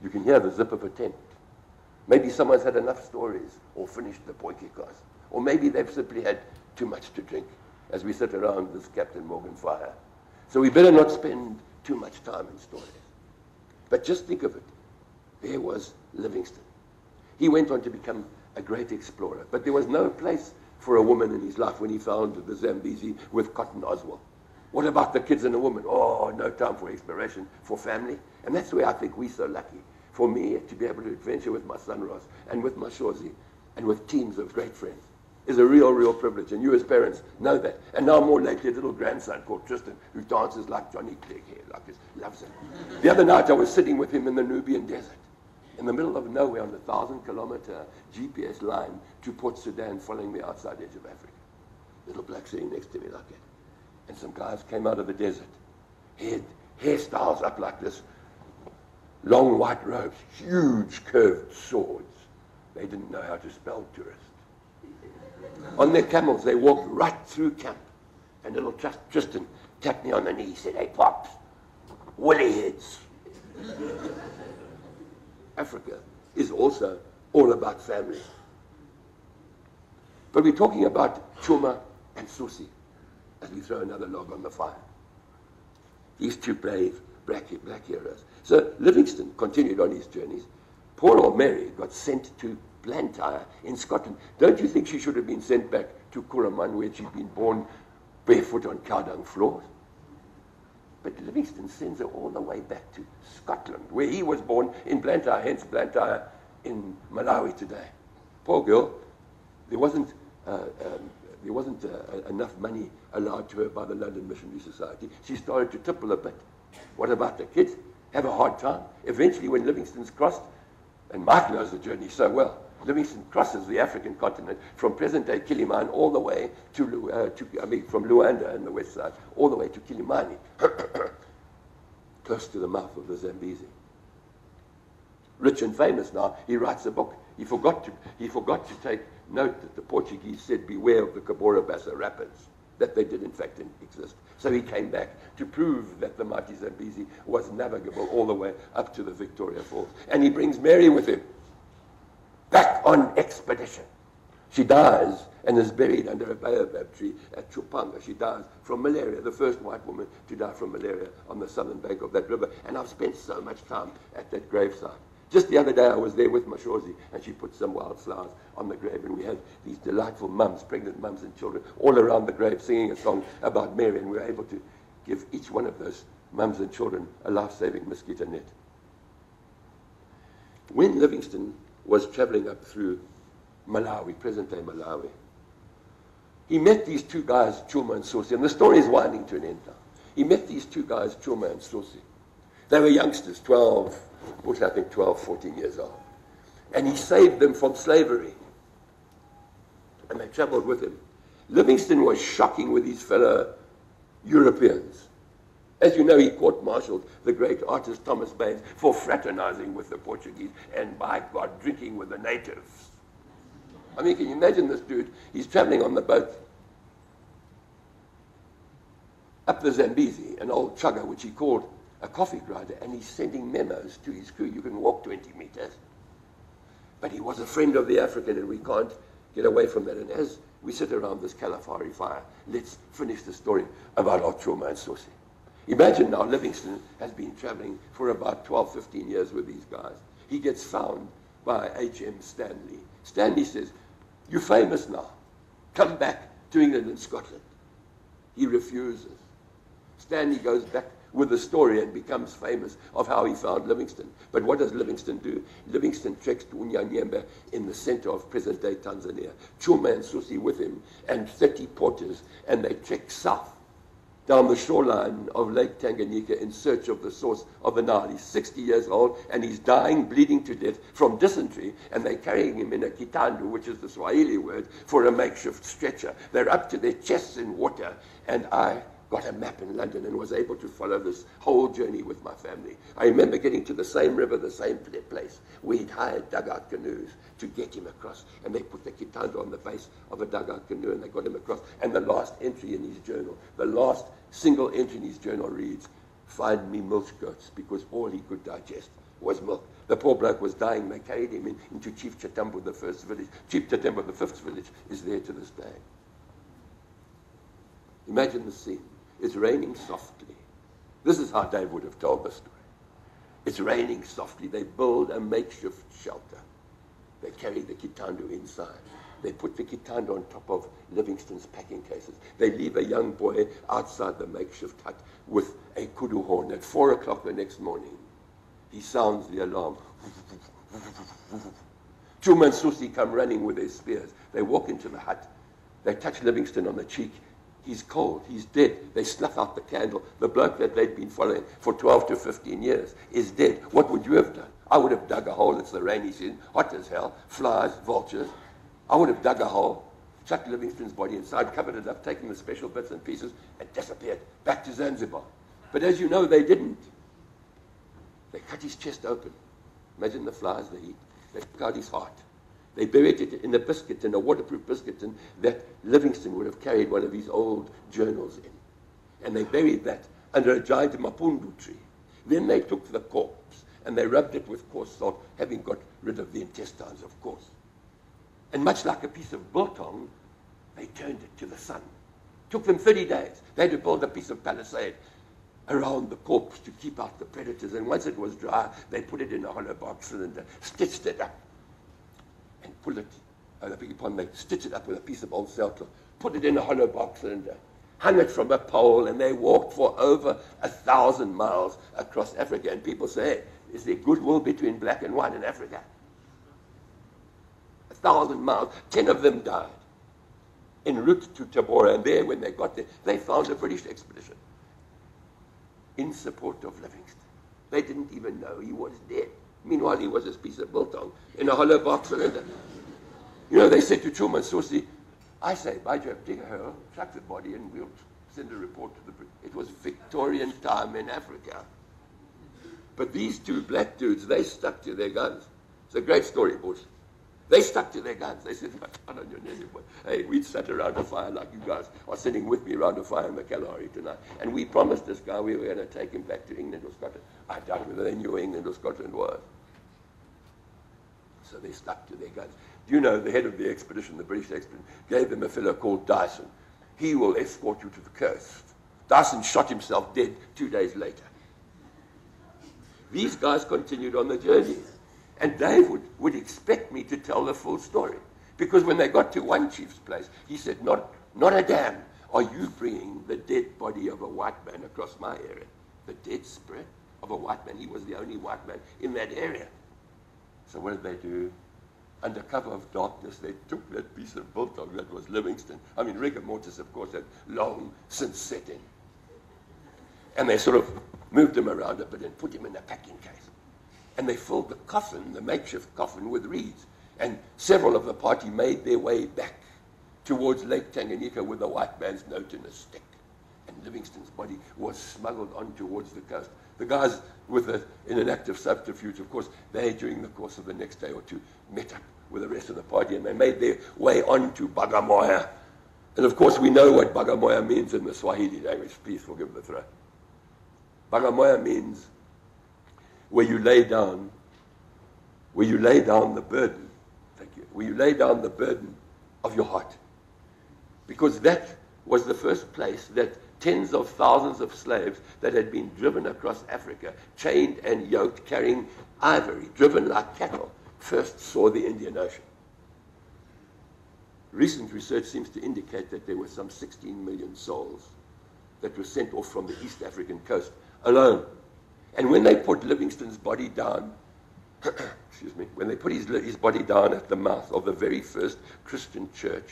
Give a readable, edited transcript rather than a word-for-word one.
You can hear the zip of a tent. Maybe someone's had enough stories or finished the potjies. Or maybe they've simply had too much to drink as we sit around this Captain Morgan fire. So we better not spend too much time in stories. But just think of it. There was Livingstone. He went on to become a great explorer. But there was no place for a woman in his life when he found the Zambezi with Cotton Oswald. What about the kids and the woman? Oh, no time for exploration, for family. And that's where I think we're so lucky. For me, to be able to adventure with my son Ross and with my Shorzy and with teams of great friends is a real, real privilege. And you as parents know that. And now more lately, a little grandson called Tristan, who dances like Johnny Clegg here, like this, loves it. The other night, I was sitting with him in the Nubian desert, in the middle of nowhere on the 1,000-kilometer GPS line to Port Sudan, following the outside edge of Africa. Little black sitting next to me like that. And some guys came out of the desert, had hairstyles up like this, long white robes, huge curved swords. They didn't know how to spell tourist. On their camels, they walked right through camp. And little Tristan tapped me on the knee. He said, "Hey, Pops, woolly heads." Africa is also all about family. But we're talking about Chuma and Susi as we throw another log on the fire. These two brave black heroes. So Livingstone continued on his journeys. Poor old Mary got sent to Blantyre in Scotland. Don't you think she should have been sent back to Kuruman, where she'd been born barefoot on cow dung floors? But Livingstone sends her all the way back to Scotland, where he was born in Blantyre, hence Blantyre in Malawi today. Poor girl, there wasn't enough money allowed to her by the London Missionary Society. She started to tipple a bit. What about the kids? Have a hard time. Eventually, when Livingstone's crossed, and Mike knows the journey so well, Livingstone crosses the African continent from present-day Kilimani all the way from Luanda on the west side, all the way to Kilimani, close to the mouth of the Zambezi. Rich and famous now, he writes a book. He forgot to take note that the Portuguese said, "Beware of the Cabora Bassa rapids," that they did in fact exist. So he came back to prove that the mighty Zambezi was navigable all the way up to the Victoria Falls. And he brings Mary with him, back on expedition. She dies and is buried under a baobab tree at Chupanga. She dies from malaria, the first white woman to die from malaria on the southern bank of that river. And I've spent so much time at that gravesite. Just the other day, I was there with my Shorzy, and she put some wildflowers on the grave, and we had these delightful mums, pregnant mums and children, all around the grave singing a song about Mary, and we were able to give each one of those mums and children a life-saving mosquito net. When Livingstone was traveling up through Malawi, present-day Malawi, he met these two guys, Chuma and Susi, and the story is winding to an end now. He met these two guys, Chuma and Susi. They were youngsters, 12, 14 years old. And he saved them from slavery. And they traveled with him. Livingstone was shocking with his fellow Europeans. As you know, he court-martialed the great artist Thomas Baines for fraternizing with the Portuguese and, by God, drinking with the natives. I mean, can you imagine this dude? He's traveling on the boat up the Zambezi, an old chugga, which he called a coffee grinder, and he's sending memos to his crew. You can walk 20 meters. But he was a friend of the African, and we can't get away from that. And as we sit around this Kalahari fire, let's finish the story about Chuma and Susi. Imagine now Livingstone has been traveling for about 12, 15 years with these guys. He gets found by H.M. Stanley. Stanley says, "You're famous now. Come back to England and Scotland." He refuses. Stanley goes back with the story and becomes famous of how he found Livingstone. But what does Livingstone do? Livingstone treks to Unyanyembe in the center of present-day Tanzania. Chuma and Susi with him, and 30 porters, and they trek south down the shoreline of Lake Tanganyika in search of the source of the Nile. He's 60 years old, and he's dying, bleeding to death from dysentery, and they're carrying him in a kitandu, which is the Swahili word for a makeshift stretcher. They're up to their chests in water, and I got a map in London and was able to follow this whole journey with my family. I remember getting to the same river, the same place. We'd hired dugout canoes to get him across, and they put the kitandu on the base of a dugout canoe, and they got him across. And the last entry in his journal, the last single entry in his journal reads, "Find me milch goats," because all he could digest was milk. The poor bloke was dying. They carried him into Chief Chatambo, the first village. Chief Chatambo, the fifth village, is there to this day. Imagine the scene. It's raining softly. This is how Dave would have told the story. It's raining softly. They build a makeshift shelter. They carry the kitando inside. They put the kitando on top of Livingstone's packing cases. They leave a young boy outside the makeshift hut with a kudu horn. At 4 o'clock the next morning, he sounds the alarm. Chuma and Susi come running with their spears. They walk into the hut. They touch Livingstone on the cheek. He's cold. He's dead. They snuff out the candle. The bloke that they'd been following for 12 to 15 years is dead. What would you have done? I would have dug a hole. It's the rainy season, hot as hell, flies, vultures. I would have dug a hole, chucked Livingstone's body inside, covered it up, taken the special bits and pieces, and disappeared back to Zanzibar. But as you know, they didn't. They cut his chest open. Imagine the flies, the heat. They took out his heart. They buried it in a biscuit, in a waterproof biscuit, and that Livingstone would have carried one of his old journals in. And they buried that under a giant mapundu tree. Then they took the corpse and they rubbed it with coarse salt, having got rid of the intestines, of course. And much like a piece of biltong, they turned it to the sun. Took them 30 days. They had to build a piece of palisade around the corpse to keep out the predators. And once it was dry, they put it in a hollow box cylinder, stitched it up, and pulled it. They stitched it up with a piece of old sailcloth, put it in a hollow box cylinder, hung it from a pole, and they walked for over 1,000 miles across Africa. And people say, hey, is there goodwill between black and white in Africa? 1,000 miles, 10 of them died en route to Tabora. And there, when they got there, they found a British expedition in support of Livingstone. They didn't even know he was dead. Meanwhile, he was this piece of biltong in a hollow box cylinder. You know, they said to Chuma and Susi, I say, by Jove, dig a hole, chuck the body, and we'll send a report to the British. It was Victorian time in Africa. But these two black dudes, they stuck to their guns. It's a great story, Bush. They stuck to their guns. They said, hey, we'd sat around a fire like you guys are sitting with me around a fire in the Kalahari tonight. And we promised this guy we were going to take him back to England or Scotland. I doubt whether they knew England or Scotland was. So they stuck to their guns. Do you know the head of the expedition, the British expedition, gave them a fellow called Dyson. He will escort you to the coast. Dyson shot himself dead 2 days later. These guys continued on the journey. And Dave would expect me to tell the full story. Because when they got to one chief's place, he said, not a damn are you bringing the dead body of a white man across my area. The dead spirit of a white man. He was the only white man in that area. So what did they do? Under cover of darkness, they took that piece of biltong that was Livingstone. I mean, rigor mortis, of course, had long since set in. And they sort of moved him around a bit and put him in a packing case. And they filled the coffin, the makeshift coffin, with reeds. And several of the party made their way back towards Lake Tanganyika with the white man's note in a stick. And Livingstone's body was smuggled on towards the coast. The guys in an act of subterfuge, of course, they, during the course of the next day or two, met up with the rest of the party, and they made their way on to Bagamoyo. And of course, we know what Bagamoyo means in the Swahili language. Please forgive the throw. Bagamoyo means where you lay down the burden. Thank you. Where you lay down the burden of your heart. Because that was the first place that tens of thousands of slaves that had been driven across Africa, chained and yoked, carrying ivory, driven like cattle, first saw the Indian Ocean. Recent research seems to indicate that there were some 16 million souls that were sent off from the East African coast alone. And when they put Livingstone's body down, when they put his body down at the mouth of the very first Christian church